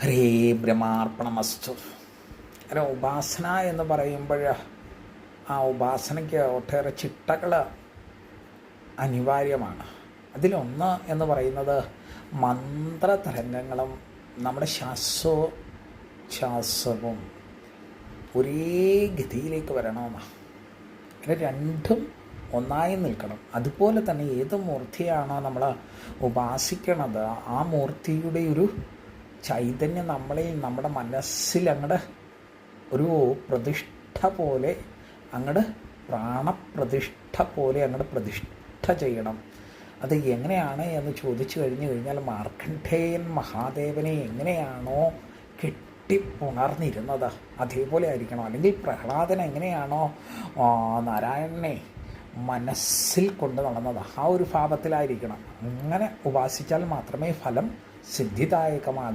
ഹരേ ബ്രഹ്മാർപ്പണമസ്തു. അല്ല, ഉപാസന എന്ന് പറയുമ്പോൾ ആ ഉപാസനയ്ക്ക് ഒട്ടേറെ ചിട്ടകൾ അനിവാര്യമാണ്. അതിലൊന്ന് എന്ന് പറയുന്നത് മന്ത്രതരംഗങ്ങളും നമ്മുടെ ശ്വാസവും ഒരേ ഗതിയിലേക്ക് വരണമെന്നാണ്. ഇത് രണ്ടും ഒന്നായി നിൽക്കണം. അതുപോലെ തന്നെ ഏത് മൂർത്തിയാണോ നമ്മൾ ഉപാസിക്കണത്, ആ മൂർത്തിയുടെ ഒരു ചൈതന്യം നമ്മളിൽ, നമ്മുടെ മനസ്സിൽ അങ്ങോട്ട് ഒരു പ്രതിഷ്ഠ പോലെ, അങ്ങോട്ട് പ്രാണപ്രതിഷ്ഠ പോലെ അങ്ങോട്ട് പ്രതിഷ്ഠ ചെയ്യണം. അത് എങ്ങനെയാണ് എന്ന് ചോദിച്ചു കഴിഞ്ഞാൽ മാർക്കണ്ഡേയൻ മഹാദേവനെ എങ്ങനെയാണോ കെട്ടിപ്പുണർന്നിരുന്നത് അതേപോലെ ആയിരിക്കണം. അല്ലെങ്കിൽ പ്രഹ്ലാദൻ എങ്ങനെയാണോ നാരായണനെ മനസ്സിൽ കൊണ്ട് നടന്നത് ആ ഒരു ഭാവത്തിലായിരിക്കണം. അങ്ങനെ ഉപാസിച്ചാൽ മാത്രമേ ഫലം സിദ്ധിദായകമാകും.